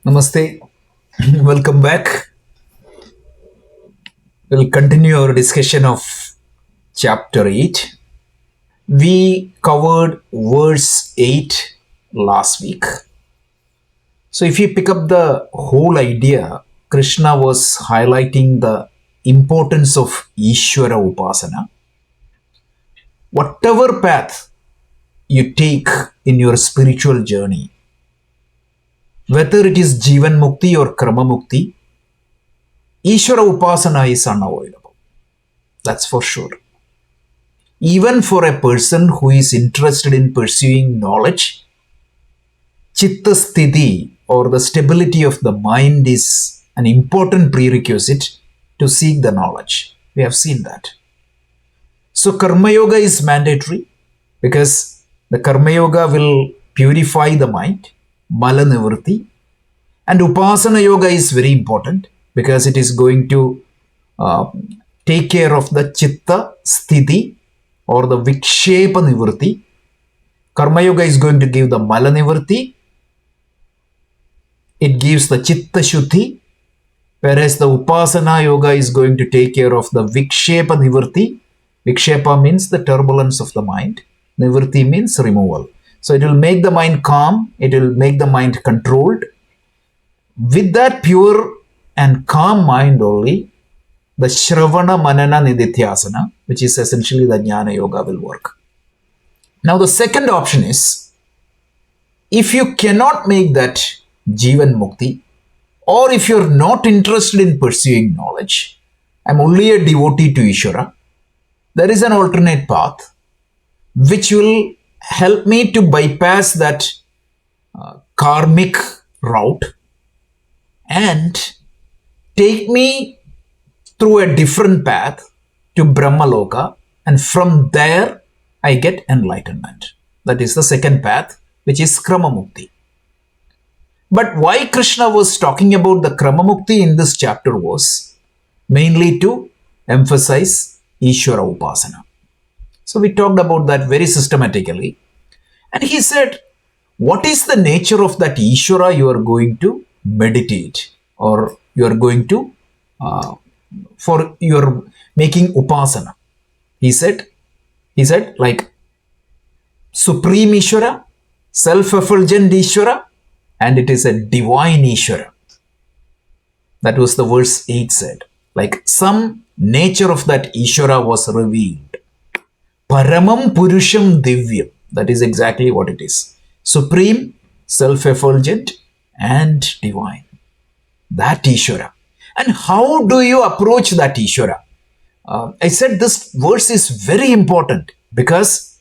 Namaste. Welcome back. We'll continue our discussion of chapter 8. We covered verse 8 last week. So, if you pick up the whole idea, Krishna was highlighting the importance of Ishvara Upasana. Whatever path you take in your spiritual journey, whether it is Jivan Mukti or Krama Mukti, Ishvara Upasana is unavoidable. That's for sure. Even for a person who is interested in pursuing knowledge, Chitta Sthiti or the stability of the mind is an important prerequisite to seek the knowledge. We have seen that. So, Karma Yoga is mandatory because the Karma Yoga will purify the mind, Mala Nivritti, and Upasana Yoga is very important because it is going to take care of the Chitta Sthiti or the Vikshepa Nivritti. Karma Yoga is going to give the Mala Nivritti. It gives the Chitta Shuddhi, whereas the Upasana Yoga is going to take care of the Vikshepa Nivritti. Vikshepa means the turbulence of the mind. Nivritti means removal. So it will make the mind calm. It will make the mind controlled. With that pure and calm mind only, the Shravana Manana Nidithyasana, which is essentially the Jnana Yoga, will work. Now, the second option is if you cannot make that Jivan Mukti, or if you're not interested in pursuing knowledge, I'm only a devotee to Ishvara, there is an alternate path which will help me to bypass that karmic route and take me through a different path to Brahmaloka, and from there I get enlightenment. That is the second path, which is Krama Mukti. But why Krishna was talking about the Krama Mukti in this chapter was mainly to emphasize Ishvara Upasana. So we talked about that very systematically. And he said, what is the nature of that Ishvara you are going to meditate, or you are going to for your making upasana? He said like supreme Ishvara, self-effulgent Ishvara, and it is a divine Ishvara. That was the verse 8 said. Like some nature of that Ishvara was revealed. Paramam Purusham Divyam. That is exactly what it is. Supreme, self-effulgent, and divine. That Ishvara. And how do you approach that Ishvara? I said this verse is very important because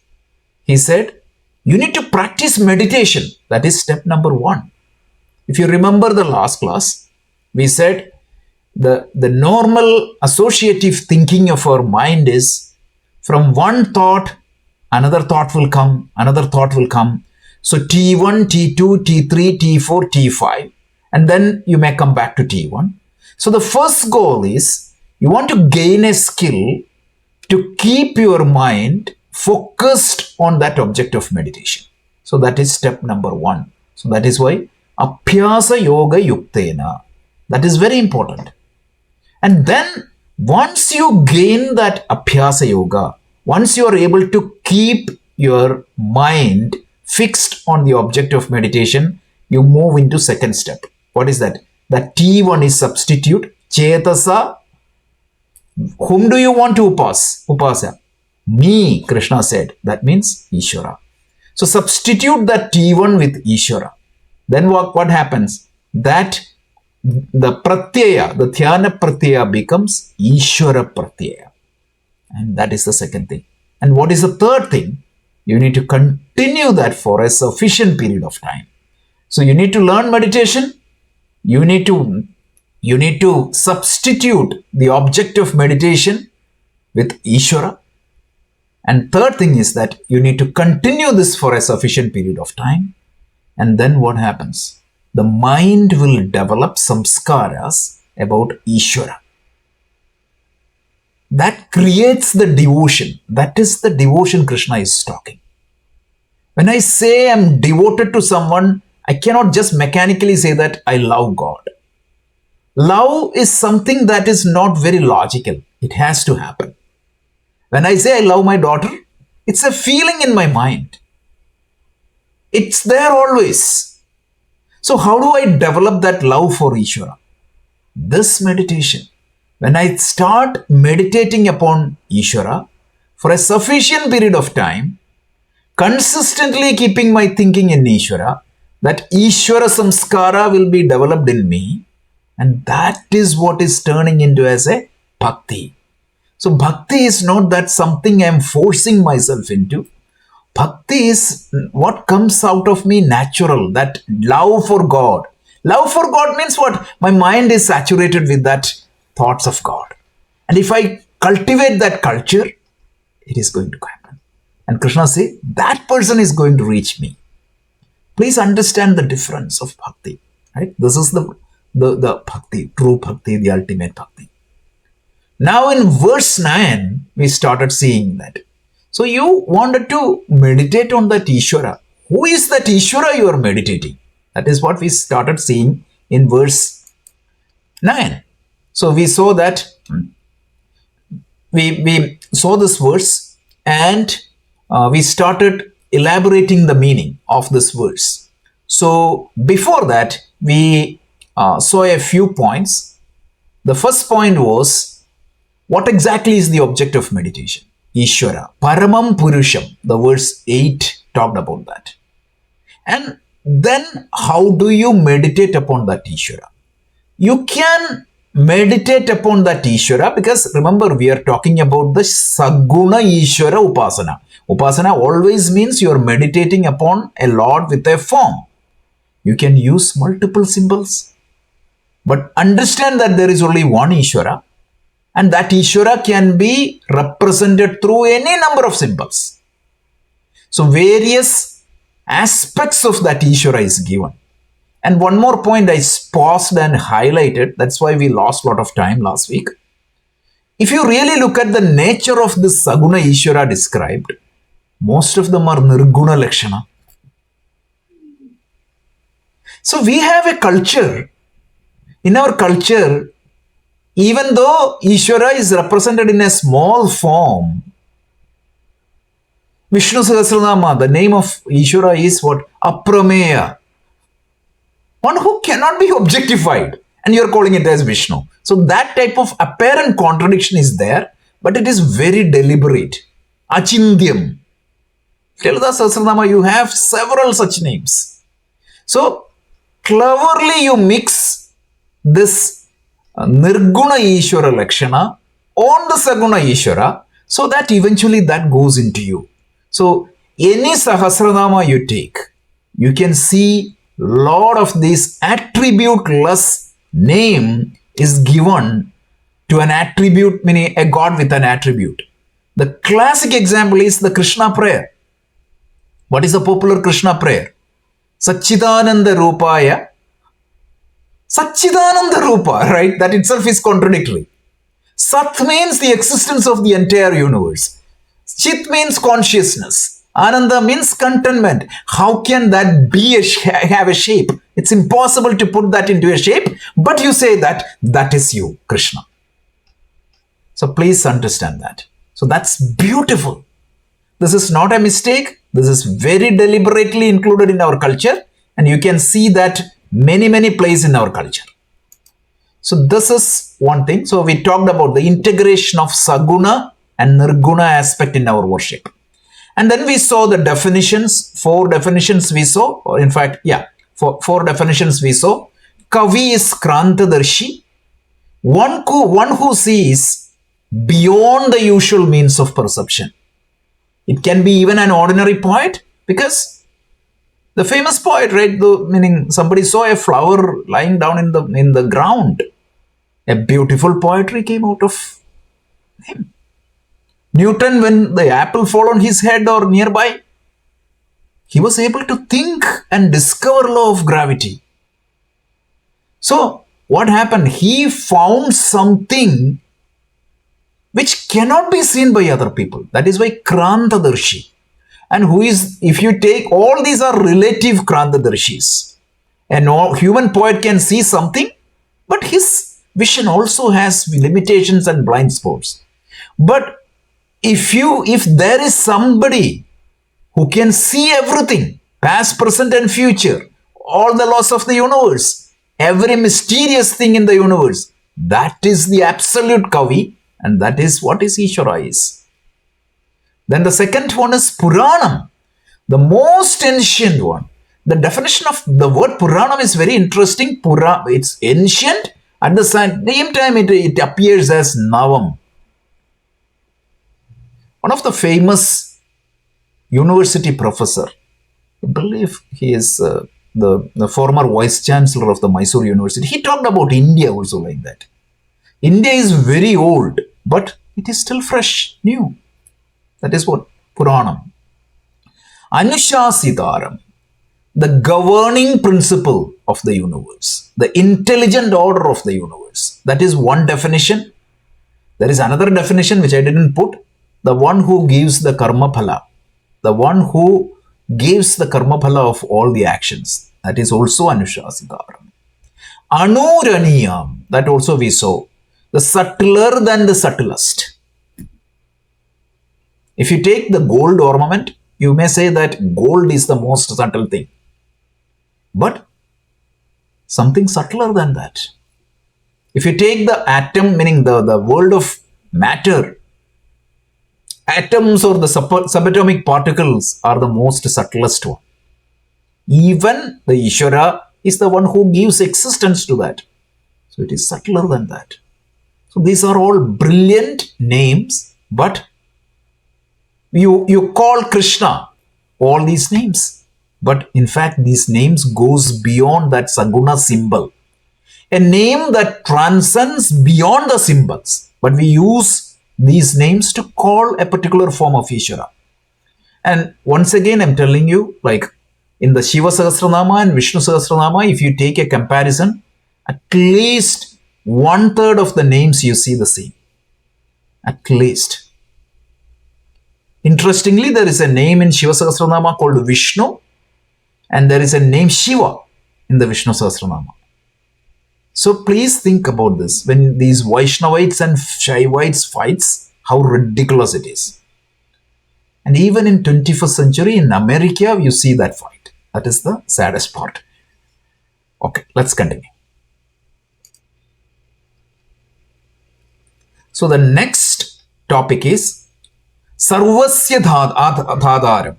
he said you need to practice meditation. That is step number 1. If you remember the last class, we said the normal associative thinking of our mind is from one thought, another thought will come, another thought will come. So T1, T2, T3, T4, T5, and then you may come back to T1. So the first goal is you want to gain a skill to keep your mind focused on that object of meditation. So that is step number 1. So that is why Abhyasa Yoga Yuktena. That is very important. And then once you gain that Abhyasa Yoga, once you are able to keep your mind fixed on the object of meditation, you move into second step. What is that? That T1 is substitute. Chetasa. Whom do you want to upasa? Me, Krishna said. That means Ishvara. So substitute that T1 with Ishvara. Then what happens? That the pratyaya, the dhyana pratyaya becomes Ishvara pratyaya. And that is the second thing. And what is the third thing? You need to continue that for a sufficient period of time. So you need to learn meditation. You need to substitute the object of meditation with Ishvara. And third thing is that you need to continue this for a sufficient period of time. And then what happens? The mind will develop samskaras about Ishvara. That creates the devotion. That is the devotion Krishna is talking. When I say I'm devoted to someone, I cannot just mechanically say that I love God. Love is something that is not very logical. It has to happen. When I say I love my daughter, it's a feeling in my mind. It's there always. So how do I develop that love for Ishvara? This meditation. When I start meditating upon Ishvara for a sufficient period of time, consistently keeping my thinking in Ishvara, that Ishvara samskara will be developed in me, and that is what is turning into as a bhakti. So bhakti is not that something I am forcing myself into. Bhakti is what comes out of me natural, that love for God. Love for God means what? My mind is saturated with that thoughts of God. And if I cultivate that culture, it is going to happen. And Krishna says, that person is going to reach me. Please understand the difference of bhakti. Right? This is the bhakti, true bhakti, the ultimate bhakti. Now in verse 9, we started seeing that. So you wanted to meditate on that Ishvara. Who is that Ishvara you are meditating? That is what we started seeing in verse 9. So we saw that, we saw this verse and we started elaborating the meaning of this verse. So before that, we saw a few points. The first point was, what exactly is the object of meditation? Ishvara, Paramam Purusham, the verse 8 talked about that. And then how do you meditate upon that Ishvara? You can meditate upon that Ishvara because remember we are talking about the Saguna Ishvara Upasana. Upasana always means you are meditating upon a Lord with a form. You can use multiple symbols, but understand that there is only one Ishvara. And that Ishvara can be represented through any number of symbols. So various aspects of that Ishvara is given. And one more point I paused and highlighted. That's why we lost a lot of time last week. If you really look at the nature of this Saguna Ishvara described, most of them are Nirguna Lakshana. So we have a culture. In our culture, even though Ishvara is represented in a small form, Vishnu Sahasranama, the name of Ishvara is what? Aprameya. One who cannot be objectified. And you are calling it as Vishnu. So that type of apparent contradiction is there, but it is very deliberate. Achindyam. Lilita Sahasranama, you have several such names. So cleverly you mix this Nirguna Ishvara Lakshana on the Saguna Ishvara so that eventually that goes into you. So any Sahasranama you take, you can see lot of this attribute-less name is given to an attribute, meaning a God with an attribute. The classic example is the Krishna prayer. What is the popular Krishna prayer? Satchidananda Rupaya. Satchidananda Rupa, right? That itself is contradictory. Sat means the existence of the entire universe. Chit means consciousness. Ananda means contentment. How can that be have a shape? It's impossible to put that into a shape, but you say that that is you, Krishna. So please understand that. So that's beautiful. This is not a mistake. This is very deliberately included in our culture, and you can see that many places in our culture. So this is one thing. So we talked about the integration of Saguna and Nirguna aspect in our worship. And then we saw the definitions, 4 definitions we saw, or in fact, four definitions we saw. Kavi is Krantadarshi, one who sees beyond the usual means of perception. It can be even an ordinary poet, because the famous poet, right? Meaning somebody saw a flower lying down in the ground. A beautiful poetry came out of him. Newton, when the apple fell on his head or nearby, he was able to think and discover law of gravity. So what happened? He found something which cannot be seen by other people. That is why Krantadarshi. And who is, if you take, all these are relative Krantadarshis. Human poet can see something, but his vision also has limitations and blind spots. But if there is somebody who can see everything, past, present, and future, all the laws of the universe, every mysterious thing in the universe, that is the absolute Kavi, and that is what is Ishvara is. Then the second one is Puranam, the most ancient one. The definition of the word Puranam is very interesting. It's ancient. At the same time, it appears as Navam. One of the famous university professor, I believe he is the former vice chancellor of the Mysore University, he talked about India also like that. India is very old, but it is still fresh, new. That is what Puranam. Anushasitaram, the governing principle of the universe, the intelligent order of the universe. That is one definition. There is another definition which I didn't put. The one who gives the karma phala, the one who gives the karma phala of all the actions. That is also Anushasitaram. Anuraniyam, that also we saw. The subtler than the subtlest. If you take the gold ornament, you may say that gold is the most subtle thing. But something subtler than that. If you take the atom, meaning the world of matter, atoms or the subatomic particles are the most subtlest one. Even the Ishvara is the one who gives existence to that. So it is subtler than that. So these are all brilliant names, but you call Krishna all these names. But in fact, these names goes beyond that Saguna symbol. A name that transcends beyond the symbols. But we use these names to call a particular form of Ishvara. And once again, I'm telling you, like in the Shiva Sahasranama and Vishnu Sahasranama, if you take a comparison, at least 1/3 of the names you see the same. At least. Interestingly, there is a name in Shiva Sahasranama called Vishnu, and there is a name Shiva in the Vishnu Sahasranama. So please think about this. When these Vaishnavites and Shaivites fights, how ridiculous it is. And even in 21st century in America, you see that fight. That is the saddest part. Okay, let's continue. So the next topic is Sarvasya Dhadaram.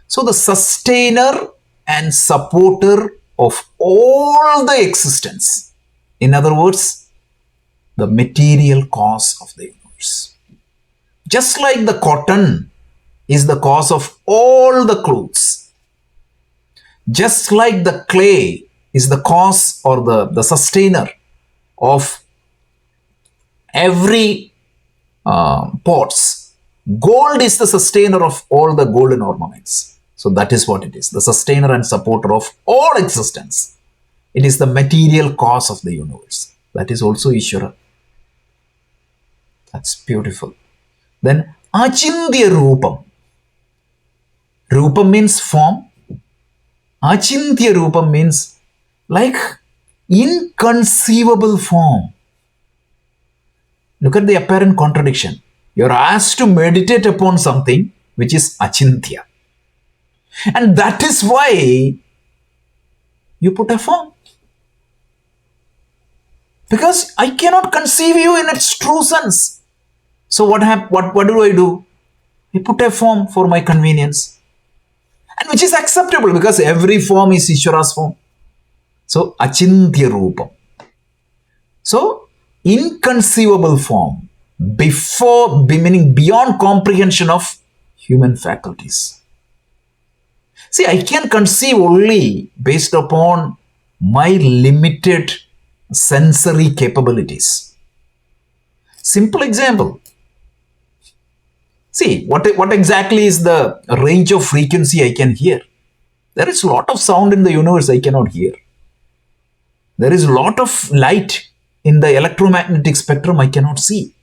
So the sustainer and supporter of all the existence. In other words, the material cause of the universe. Just like the cotton is the cause of all the clothes. Just like the clay is the cause or the sustainer of every pots. Gold is the sustainer of all the golden ornaments. So that is what it is. The sustainer and supporter of all existence. It is the material cause of the universe. That is also Ishvara. That's beautiful. Then Achintya Rupam. Rupam means form. Achintya Rupam means like inconceivable form. Look at the apparent contradiction. You're asked to meditate upon something which is Achintya. And that is why you put a form. Because I cannot conceive you in its true sense. So what do? I put a form for my convenience. And which is acceptable because every form is Ishvara's form. So Achintya Rupam. So inconceivable form. Meaning beyond comprehension of human faculties. See, I can conceive only based upon my limited sensory capabilities. Simple example. See, what exactly is the range of frequency I can hear? There is a lot of sound in the universe I cannot hear. There is a lot of light in the electromagnetic spectrum I cannot see.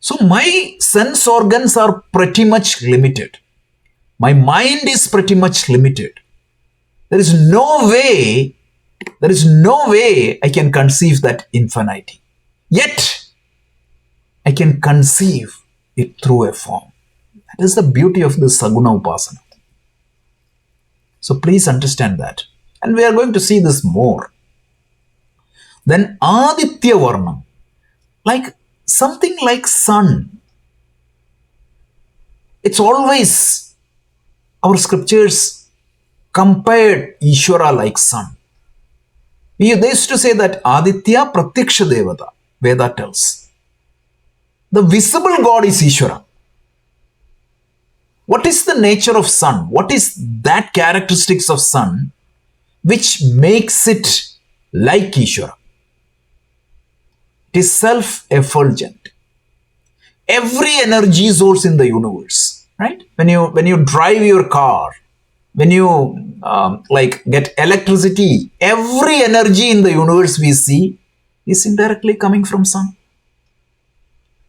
So my sense organs are pretty much limited. My mind is pretty much limited. There is no way, I can conceive that infinity. Yet, I can conceive it through a form. That is the beauty of the Saguna Upasana. So please understand that. And we are going to see this more. Then Aditya Varnam, like something like sun. It's always, our scriptures compared Ishvara like sun. They used to say that Aditya Pratyaksha Devata, Veda tells. The visible God is Ishvara. What is the nature of sun? What is that characteristics of sun which makes it like Ishvara? It is self-effulgent. Every energy source in the universe, right? When you drive your car, when you get electricity, every energy in the universe we see is indirectly coming from sun.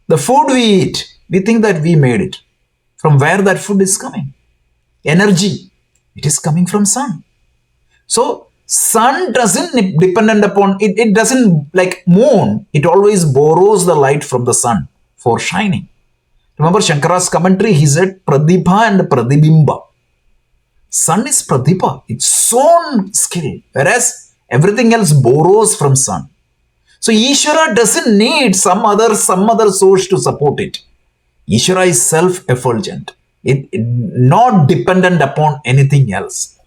The food we eat, we think that we made it. From where that food is coming? Energy. It is coming from sun. So sun doesn't dependent upon it. It doesn't like moon. It always borrows the light from the sun for shining. Remember Shankara's commentary, he said Pradibha and Pradibimba. Sun is Pradibha, its own skill, whereas everything else borrows from sun. So Ishvara doesn't need some other source to support it. Ishvara is self-effulgent. It not dependent upon anything else.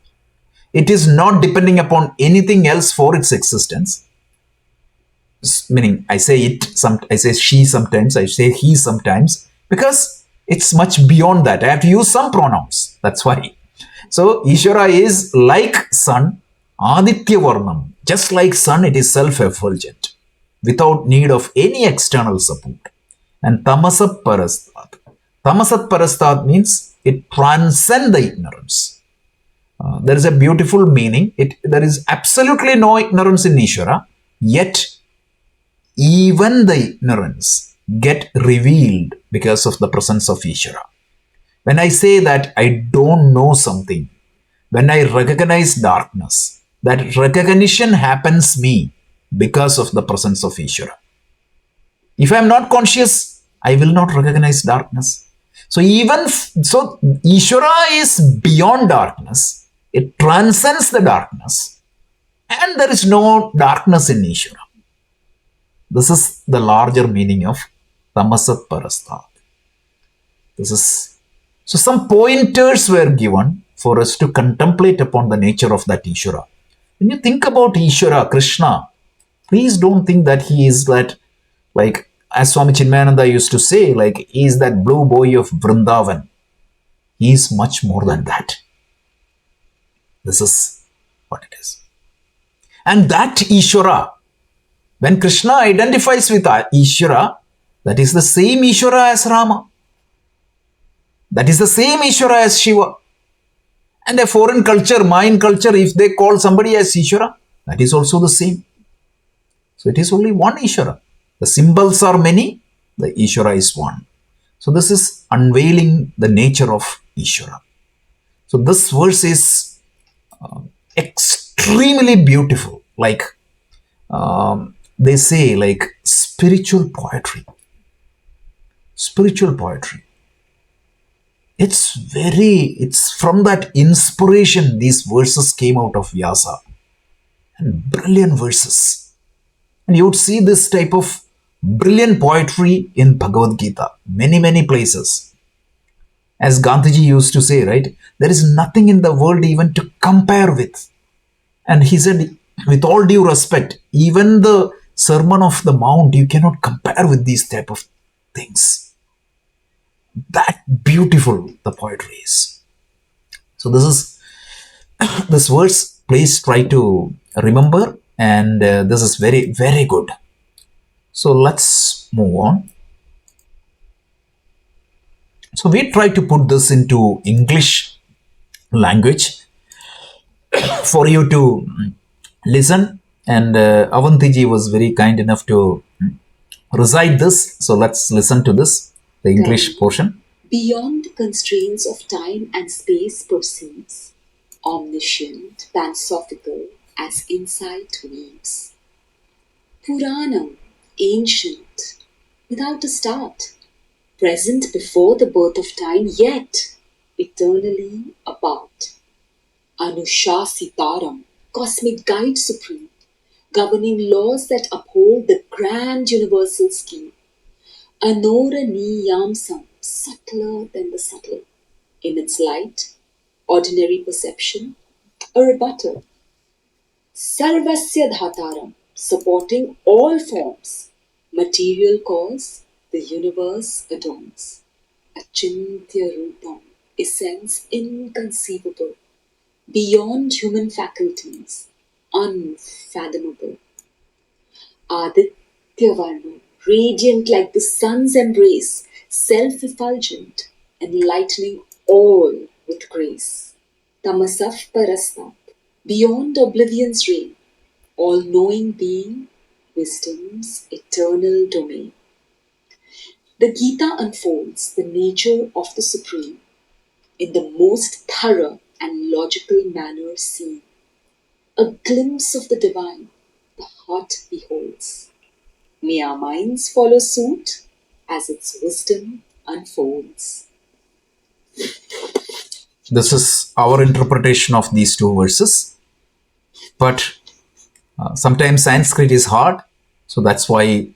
It is not depending upon anything else for its existence. Meaning, I say it, I say she sometimes, I say he sometimes, because it's much beyond that. I have to use some pronouns. That's why. So, Ishvara is like sun, Aditya Varnam. Just like sun, it is self-effulgent, without need of any external support. And Tamasat Parastat. Tamasat Parastat means it transcends the ignorance. There is a beautiful meaning. There is absolutely no ignorance in Ishvara, yet even the ignorance get revealed because of the presence of Ishvara. When I say that I don't know something, when I recognize darkness, that recognition happens me because of the presence of Ishvara. If I am not conscious, I will not recognize darkness. So Ishvara is beyond darkness. It transcends the darkness. And there is no darkness in Ishvara. This is the larger meaning of Tamasat Parastat. So some pointers were given for us to contemplate upon the nature of that Ishvara. When you think about Ishvara, Krishna, please don't think that he is that, like as Swami Chinmayananda used to say, like he is that blue boy of Vrindavan. He is much more than that. This is what it is. And that Ishvara, when Krishna identifies with Ishvara, that is the same Ishvara as Rama. That is the same Ishvara as Shiva. And a foreign culture, Mayan culture, if they call somebody as Ishvara, that is also the same. So it is only one Ishvara. The symbols are many, the Ishvara is one. So this is unveiling the nature of Ishvara. So this verse is extremely beautiful. Like they say, like spiritual poetry. Spiritual poetry. It's from that inspiration these verses came out of Vyasa. And brilliant verses. And you would see this type of brilliant poetry in Bhagavad Gita. Many, many places. As Gandhiji used to say, right? There is nothing in the world even to compare with. And he said, with all due respect, even the Sermon of the Mount, you cannot compare with these type of things. That beautiful the poetry is. So this verse, please try to remember, and this is very, very good. So let's move on. So we try to put this into English language for you to listen, and Avantiji was very kind enough to recite this. So let's listen to this, the English portion. Beyond constraints of time and space proceeds, omniscient, pansophical, as insight weaves. Puranam, ancient, without a start, present before the birth of time, yet eternally apart. Anushasitaram, cosmic guide supreme, governing laws that uphold the grand universal scheme. Anoraniyamsam, subtler than the subtle. In its light, ordinary perception, a rebuttal. Sarvasya dhataram, supporting all forms. Material cause, the universe adorns. Achintya rupam, essence inconceivable, beyond human faculties, unfathomable. Adityavarna, radiant like the sun's embrace, self-effulgent, enlightening all with grace. Tamasaf parastat, beyond oblivion's reign, all-knowing being, wisdom's eternal domain. The Gita unfolds the nature of the Supreme in the most thorough and logical manner seen. A glimpse of the divine the heart beholds. May our minds follow suit as its wisdom unfolds. This is our interpretation of these two verses. But sometimes Sanskrit is hard, so that's why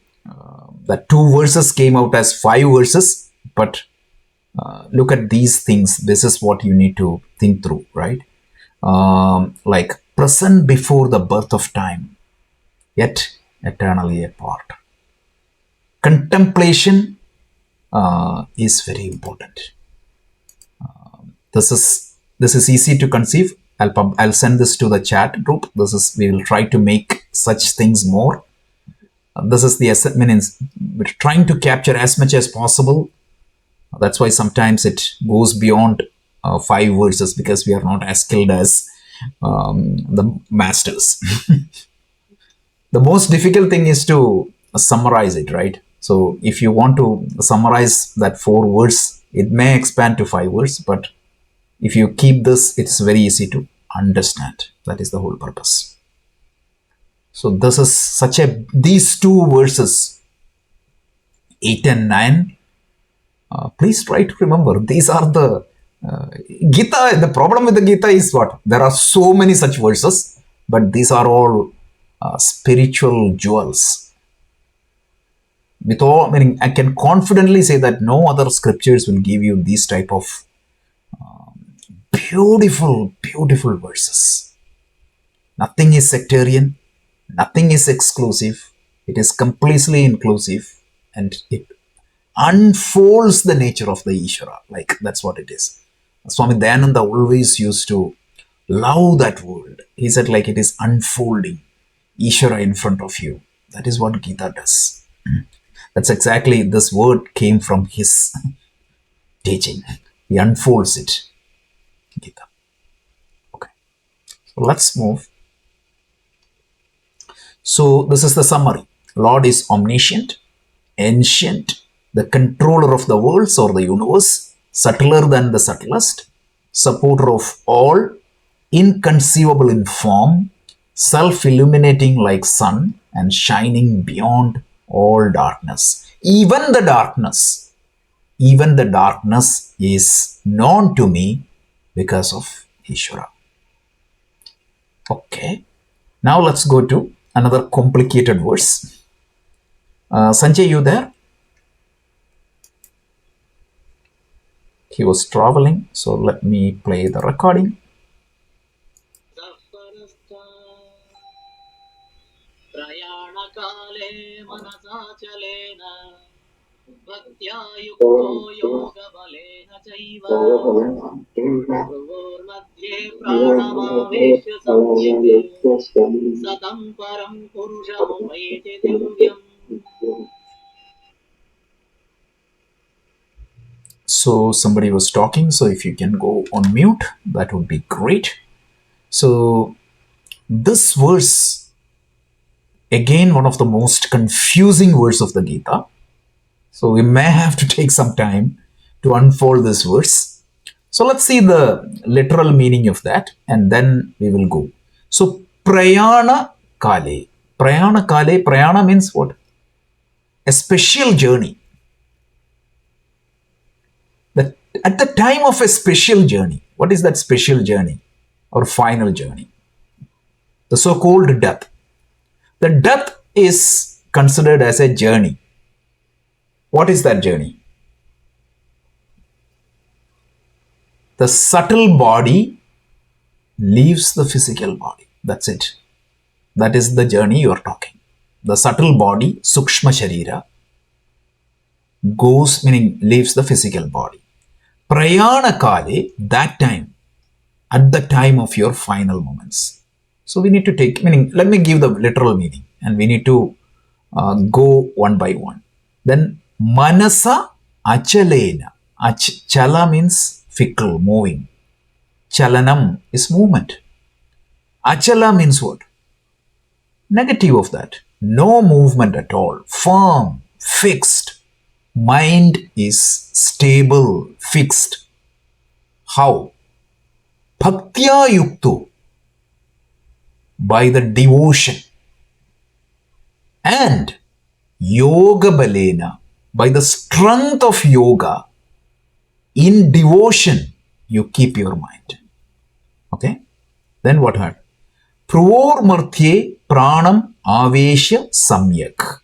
the two verses came out as 5 verses. But look at these things. This is what you need to think through, right? Like present before the birth of time, yet eternally apart. Contemplation is very important. This is easy to conceive. I'll send this to the chat group. We will try to make such things more. This is the means we're trying to capture as much as possible. That's why sometimes it goes beyond 5 verses, because we are not as skilled as the masters. The most difficult thing is to summarize it, right? So if you want to summarize that 4 verse, it may expand to 5 verse, but if you keep this, it's very easy to understand. That is the whole purpose. So this is these 2 verses, 8 and 9. Please try to remember, these are the Gita. The problem with the Gita is what? There are so many such verses, but these are all spiritual jewels. With all, meaning, I can confidently say that no other scriptures will give you these type of beautiful, beautiful verses. Nothing is sectarian, nothing is exclusive. It is completely inclusive, and it unfolds the nature of the Ishvara. Like, that's what it is. Swami Dayananda always used to love that word. He said, like, it is unfolding Ishvara in front of you. That is what Gita does. That's exactly, this word came from his teaching. He unfolds it. Gita. Okay. So let's move. So this is the summary. Lord is omniscient, ancient, the controller of the worlds or the universe, subtler than the subtlest, supporter of all, inconceivable in form, self-illuminating like sun and shining beyond all darkness. Even the darkness is known to me because of Ishvara. Okay. Now let's go to another complicated verse. Sanjay, you there? He was traveling, so let me play the recording. So somebody was talking, so if you can go on mute, that would be great. So this verse, again, one of the most confusing verse of the Gita. So we may have to take some time to unfold this verse. So let's see the literal meaning of that and then we will go. So prayana kale. Prayana kale, prayana means what? A special journey. That at the time of a special journey, what is that special journey or final journey? The so-called death. The death is considered as a journey. What is that journey? The subtle body leaves the physical body. That's it. That is the journey you are talking. The subtle body, Sukshma Sharira, goes, meaning leaves the physical body. Prayana Kale, that time, at the time of your final moments. So we need to take, meaning, let me give the literal meaning and we need to go one by one. Then Manasa Achalena. Chala means fickle, moving. Chalanam is movement. Achala means what? Negative of that. No movement at all. Firm, fixed. Mind is stable, fixed. How? Bhaktya yukto. By the devotion. And yoga balena. By the strength of yoga. In devotion, you keep your mind. Okay? Then what happened? Pruvor marthye pranam aveshya samyak.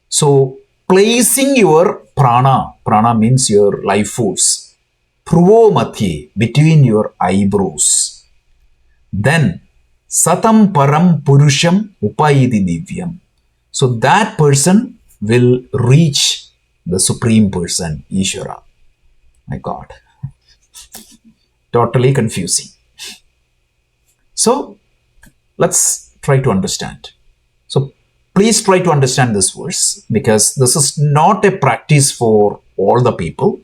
So, placing your prana means your life force, Pruvo Mathye, between your eyebrows. Then, Satam Param Purusham Upayidi Divyam. So, that person will reach the Supreme Person, Ishvara. My God. Totally confusing. So, let's try to understand. So, please try to understand this verse because this is not a practice for all the people.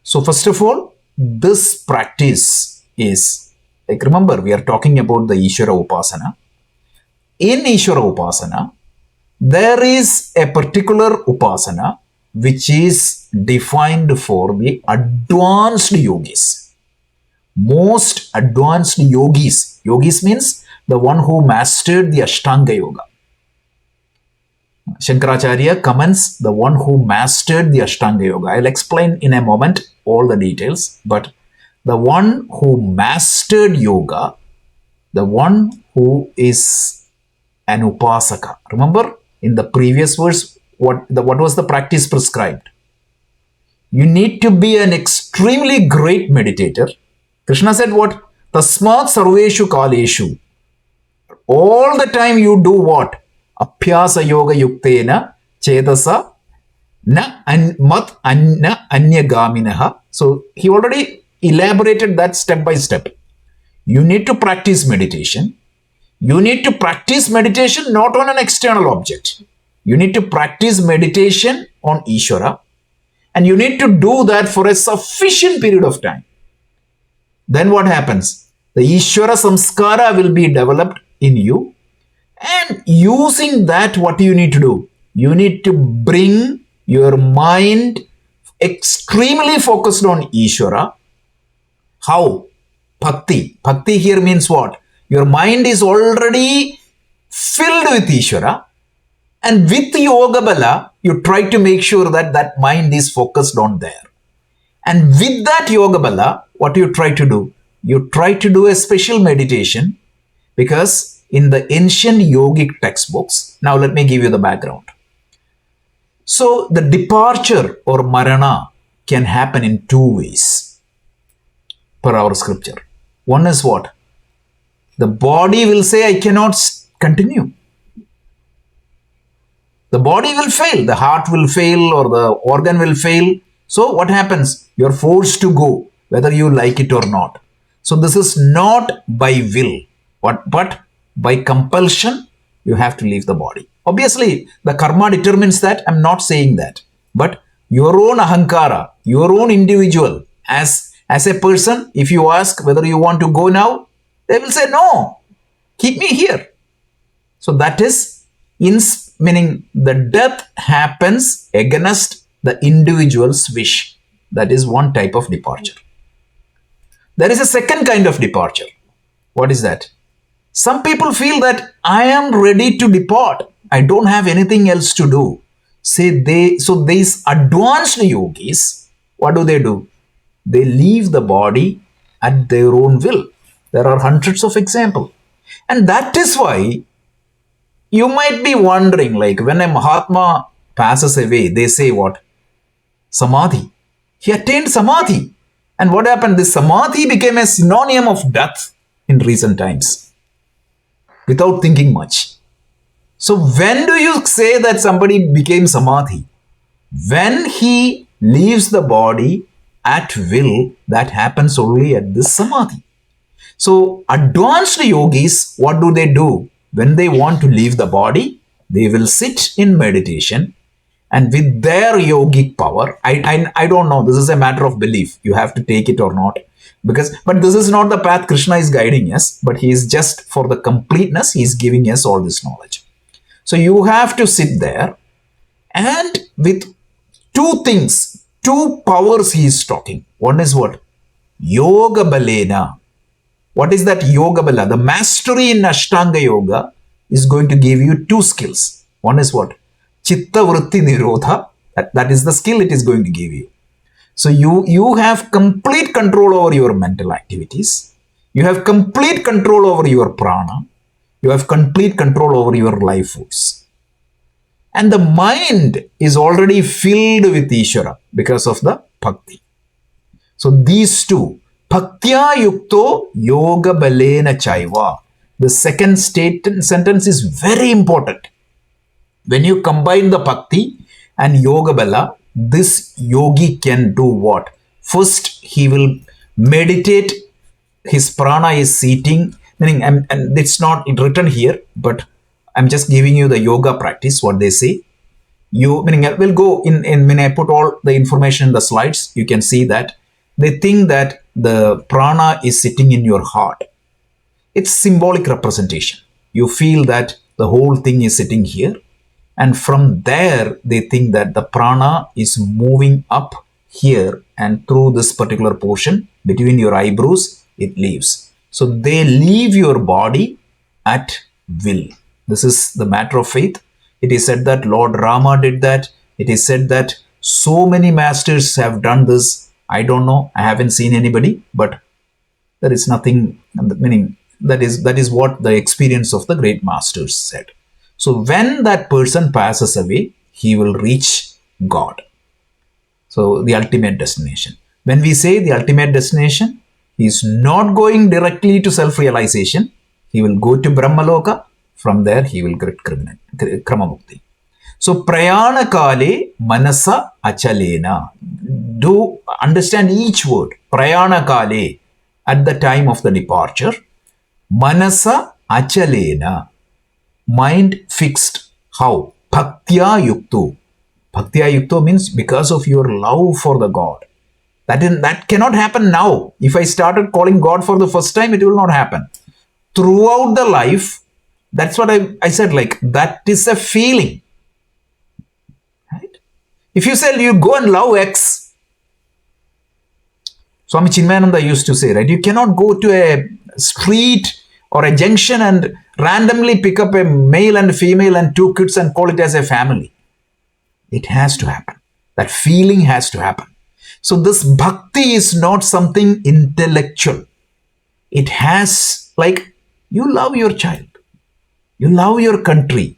So, first of all, this practice is, like, remember, we are talking about the Ishvara Upasana. In Ishvara Upasana, there is a particular Upasana which is defined for the advanced yogis. Most advanced yogis. Yogis means the one who mastered the Ashtanga Yoga. Shankaracharya comments the one who mastered the Ashtanga Yoga. I'll explain in a moment all the details, but the one who mastered yoga, the one who is an upasaka. Remember in the previous verse, what was the practice prescribed? You need to be an extremely great meditator. Krishna said what? Tasmat sarveshu kaleshu. All the time you do what? Abhyasa yoga yuktena chetasa na mat anna anyagaminaha. So he already elaborated that step by step. You need to practice meditation. You need to practice meditation not on an external object. You need to practice meditation on Ishvara. And you need to do that for a sufficient period of time. Then what happens? The Ishvara samskara will be developed in you. And using that, what do you need to do? You need to bring your mind extremely focused on Ishvara. How? Bhakti. Bhakti here means what? Your mind is already filled with Ishvara. And with Yoga Bala, you try to make sure that that mind is focused on there. And with that Yoga Bala, what you try to do? You try to do a special meditation because in the ancient yogic textbooks, now let me give you the background. So the departure or marana can happen in two ways per our scripture. One is what? The body will say, I cannot continue. The body will fail, the heart will fail or the organ will fail. So what happens? You're forced to go, whether you like it or not. So this is not by will, but by compulsion, you have to leave the body. Obviously, the karma determines that. I'm not saying that. But your own ahankara, your own individual, as a person, if you ask whether you want to go now, they will say, no, keep me here. So that is, meaning the death happens against the individual's wish. That is one type of departure. There is a second kind of departure. What is that? Some people feel that I am ready to depart. I don't have anything else to do. So these advanced yogis, what do? They leave the body at their own will. There are hundreds of examples. And that is why you might be wondering, like when a Mahatma passes away, they say what? Samadhi. He attained Samadhi. And what happened? This Samadhi became a synonym of death in recent times without thinking much. So when do you say that somebody became Samadhi? When he leaves the body at will, that happens only at this Samadhi. So advanced yogis, what do? When they want to leave the body, they will sit in meditation, and with their yogic power, I don't know, this is a matter of belief. You have to take it or not. But this is not the path Krishna is guiding us, but he is just for the completeness, he is giving us all this knowledge. So you have to sit there, and with two powers he is talking. One is what? Yoga balena. What is that yoga bala? The mastery in Ashtanga yoga is going to give you two skills. One is what? Chitta vritti nirodha. That is the skill it is going to give you. So you have complete control over your mental activities. You have complete control over your prana. You have complete control over your life force. And the mind is already filled with Ishvara because of the bhakti. So these two, bhaktya yukto yoga balena chaiva. The second sentence is very important. When you combine the bhakti and yoga bala, this yogi can do what? First, he will meditate. His prana is seating, meaning, and it's not written here, but I'm just giving you the yoga practice, what they say. Meaning, we'll go in when I put all the information in the slides, you can see that they think that the prana is sitting in your heart. It's symbolic representation. You feel that the whole thing is sitting here. And from there, they think that the prana is moving up here, and through this particular portion between your eyebrows, it leaves. So they leave your body at will. This is the matter of faith. It is said that Lord Rama did that. It is said that so many masters have done this. I don't know. I haven't seen anybody, but there is nothing, meaning that is what the experience of the great masters said. So when that person passes away, he will reach God. So the ultimate destination. When we say the ultimate destination, he is not going directly to self-realization. He will go to Brahmaloka. From there, he will get Krama Mukthi. So prayana kale manasa achalena. Do understand each word. Prayana kale, at the time of the departure. Manasa achalena. Mind fixed. How? Bhaktya yukto. Bhaktya yukto means because of your love for the God. That cannot happen now. If I started calling God for the first time, it will not happen. Throughout the life, that's what I said, like that is a feeling. Right? If you say you go and love X, Swami Chinmayananda used to say, right? You cannot go to a street or a junction and randomly pick up a male and female and two kids and call it as a family. It has to happen. That feeling has to happen. So this bhakti is not something intellectual. It has, like, you love your child. You love your country.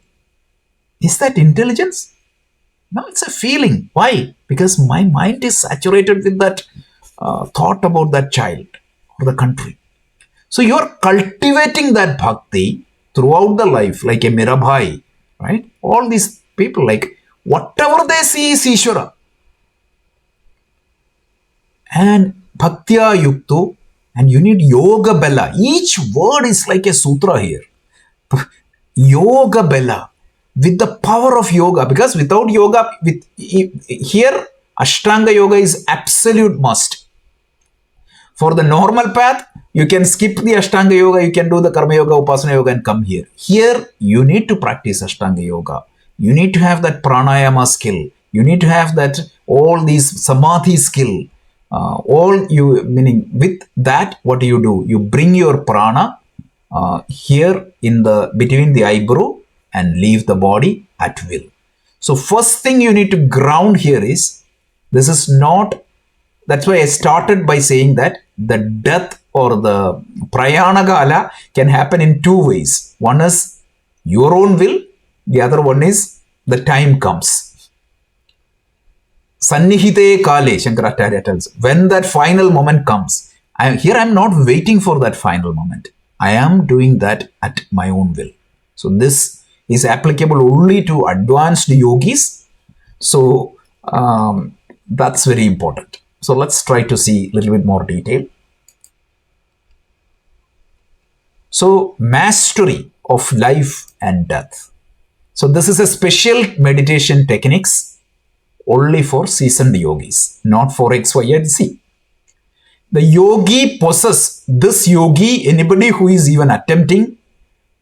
Is that intelligence? No, it's a feeling. Why? Because my mind is saturated with that thought about that child or the country. So you're cultivating that bhakti throughout the life, like a Mirabai, right? All these people, like, whatever they see is Ishvara. And bhaktya yukto, and you need yoga bala. Each word is like a sutra here. Yoga bala, with the power of yoga, because without yoga, here Ashtanga yoga is absolute must. For the normal path, you can skip the Ashtanga yoga, you can do the Karma yoga, Upasana yoga and come here. Here, you need to practice Ashtanga yoga. You need to have that pranayama skill. You need to have that all these samadhi skill. All you, meaning with that, what do? You bring your prana here in the between the eyebrow and leave the body at will. So first thing you need to ground here is, this is not, that's why I started by saying that the death or the prayanagala can happen in two ways. One is your own will, the other one is the time comes. Sannihite kale, Shankaracharya tells, when that final moment comes, I'm not waiting for that final moment. I am doing that at my own will. So this is applicable only to advanced yogis. So that's very important. So let's try to see a little bit more detail. So mastery of life and death. So this is a special meditation techniques only for seasoned yogis, not for X, Y, and Z. The yogi possess, this yogi, anybody who is even attempting,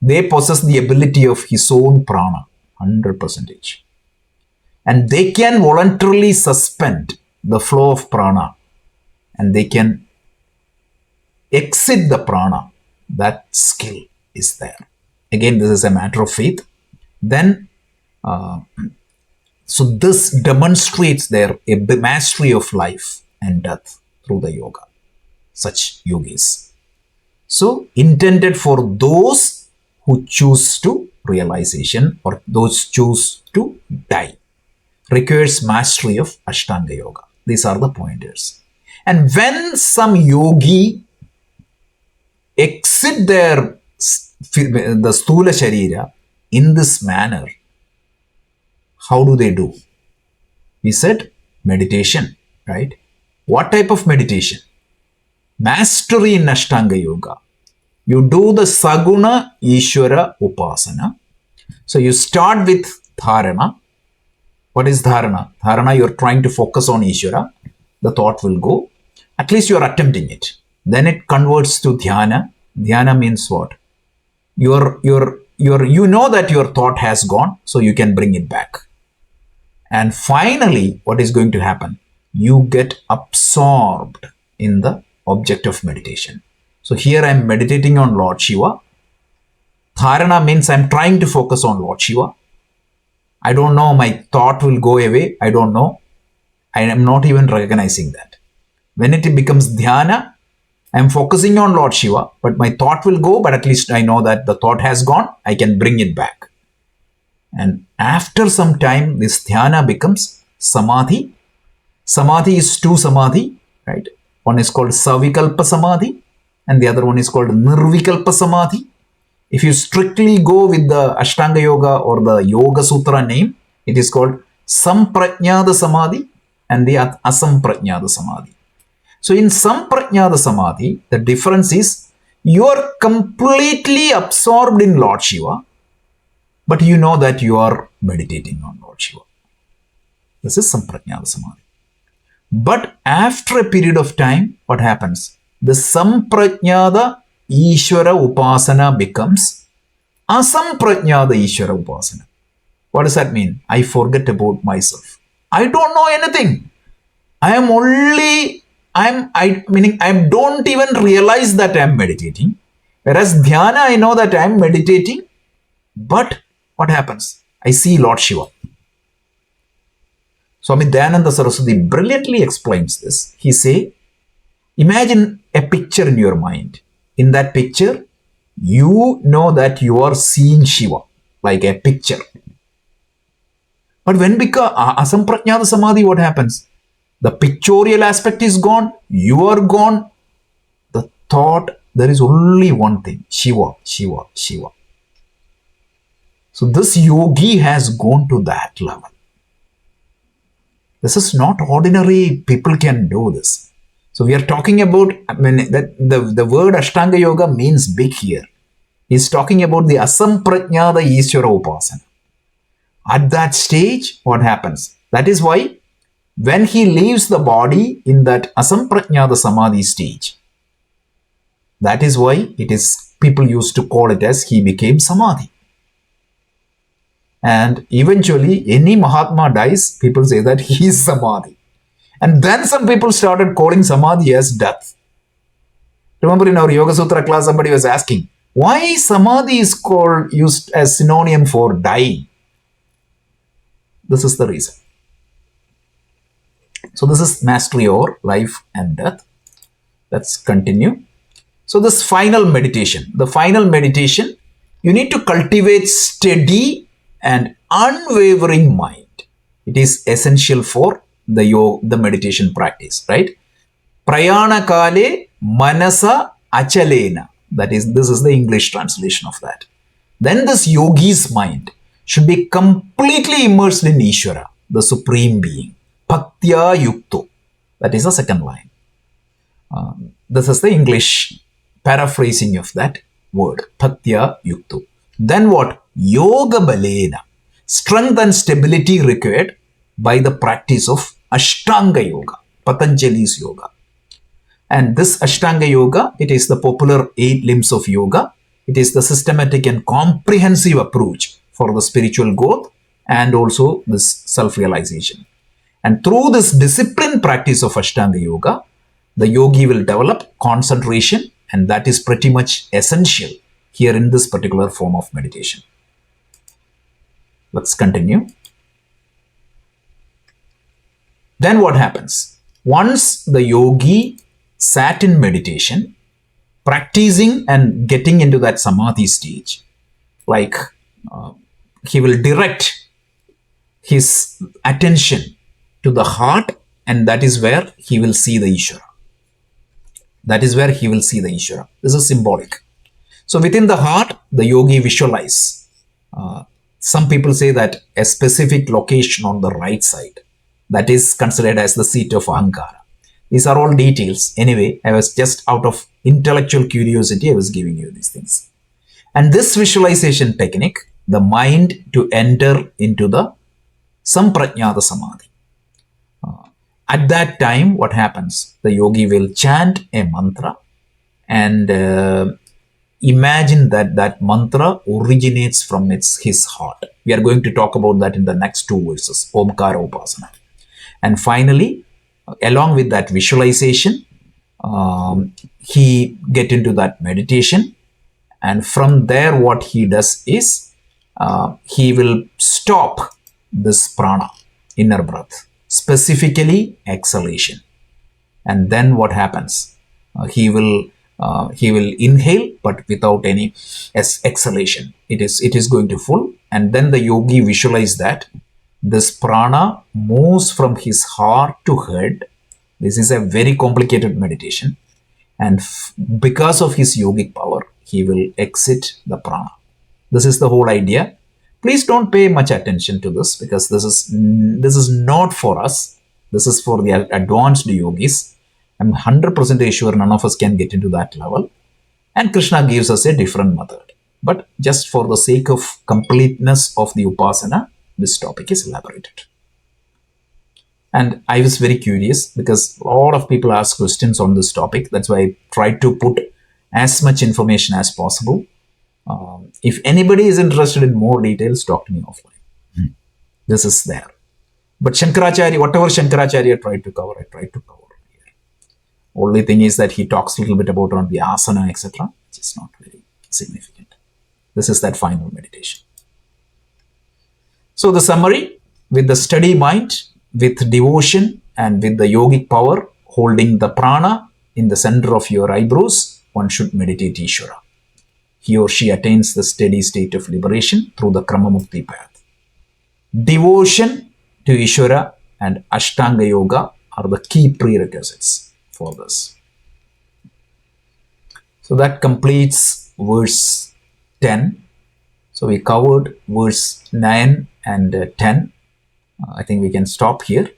they possess the ability of his own prana, 100%. And they can voluntarily suspend the flow of prana and they can exit the prana. That skill is there. Again, this is a matter of faith. Then, so this demonstrates their mastery of life and death through the yoga, such yogis. So intended for those who choose to realization or those choose to die. Requires mastery of Ashtanga yoga. These are the pointers. And when some yogi exit the sthula sharira in this manner, how do they do? We said meditation, right? What type of meditation? Mastery in Ashtanga yoga. You do the Saguna Ishvara Upasana. So you start with Dharana. What is Dharana? Dharana, you're trying to focus on Ishvara. The thought will go. At least you're attempting it. Then it converts to Dhyana. Dhyana means what? You know that your thought has gone, so you can bring it back. And finally, what is going to happen? You get absorbed in the object of meditation. So here I'm meditating on Lord Shiva. Dharana means I'm trying to focus on Lord Shiva. I don't know, my thought will go away. I don't know. I am not even recognizing that. When it becomes dhyana, I am focusing on Lord Shiva, but my thought will go, but at least I know that the thought has gone. I can bring it back. And after some time, this dhyana becomes samadhi. Samadhi is two samadhi, right? One is called savikalpa samadhi and the other one is called nirvikalpa samadhi. If you strictly go with the Ashtanga yoga or the Yoga Sutra name, it is called Samprajnada Samadhi and the Asamprajnada Samadhi. So in Samprajnada Samadhi, the difference is you are completely absorbed in Lord Shiva, but you know that you are meditating on Lord Shiva. This is Samprajnada Samadhi. But after a period of time, what happens? The Samprajnada Ishvara Upasana becomes Asamprajnada Ishvara Upasana. What does that mean? I forget about myself. I don't know anything. I don't even realize that I am meditating. Whereas dhyana, I know that I am meditating. But what happens? I see Lord Shiva. Swami Dayananda Saraswati brilliantly explains this. He say, imagine a picture in your mind. In that picture, you know that you are seeing Shiva, like a picture. But when becomes Asamprajnada Samadhi, what happens? The pictorial aspect is gone, you are gone. The thought, there is only one thing, Shiva, Shiva, Shiva. So this yogi has gone to that level. This is not ordinary, people can do this. So we are talking about, the word Ashtanga Yoga means big here. He's talking about the Asamprajnada Ishvara Upasana. At that stage, what happens? That is why when he leaves the body in that Asamprajnada Samadhi stage, that is why people used to call it as he became Samadhi. And eventually, any Mahatma dies, people say that he is Samadhi. And then some people started calling samadhi as death. Remember in our Yoga Sutra class, somebody was asking, why samadhi is called used as synonym for dying? This is the reason. So this is mastery over life and death. Let's continue. So this final meditation, you need to cultivate steady and unwavering mind. It is essential for the meditation practice, right? Prayana kale manasa achalena. This is the English translation of that. Then this yogi's mind should be completely immersed in Ishvara, the Supreme Being. Bhaktya yukto. That is the second line. This is the English paraphrasing of that word. Bhaktya yukto. Then what? Yoga balena. Strength and stability required by the practice of Ashtanga yoga, Patanjali's yoga. And this Ashtanga yoga, it is the popular 8 limbs of yoga. It is the systematic and comprehensive approach for the spiritual growth and also this self-realization. And through this disciplined practice of Ashtanga yoga, the yogi will develop concentration, and that is pretty much essential here in this particular form of meditation. Let's continue. Then what happens? Once the yogi sat in meditation, practicing and getting into that samadhi stage, like he will direct his attention to the heart, and that is where he will see the Ishvara. This is symbolic. So within the heart, the yogi visualize. Some people say that a specific location on the right side, that is considered as the seat of Ahankara. These are all details. Anyway, I was just out of intellectual curiosity, I was giving you these things. And this visualization technique, the mind to enter into the Samprajnata Samadhi. At that time, what happens? The yogi will chant a mantra and imagine that that mantra originates from his heart. We are going to talk about that in the next 2 verses, Omkara Upasana. And finally, along with that visualization, he get into that meditation, and from there what he does is he will stop this prana, inner breath, specifically exhalation. And then what happens? He will inhale, but without any exhalation. It is going to full, and then the yogi visualize that this prana moves from his heart to head. This is a very complicated meditation, and because of his yogic power, he will exit the prana. This is the whole idea. Please don't pay much attention to this, because this is not for us. This is for the advanced yogis. I'm 100% sure none of us can get into that level. And Krishna gives us a different method. But just for the sake of completeness of the Upasana, this topic is elaborated. And I was very curious because a lot of people ask questions on this topic. That's why I tried to put as much information as possible. If anybody is interested in more details, talk to me offline. This is there. But Shankaracharya, whatever Shankaracharya tried to cover, I tried to cover here. Only thing is that he talks a little bit about on the asana, etc., which is not very significant. This is that final meditation. So the summary: with the steady mind, with devotion, and with the yogic power, holding the prana in the center of your eyebrows, one should meditate Ishvara. He or she attains the steady state of liberation through the Krama Mukthi path. Devotion to Ishvara and Ashtanga Yoga are the key prerequisites for this. So that completes verse 10. So we covered verse 9 and 10. I think we can stop here.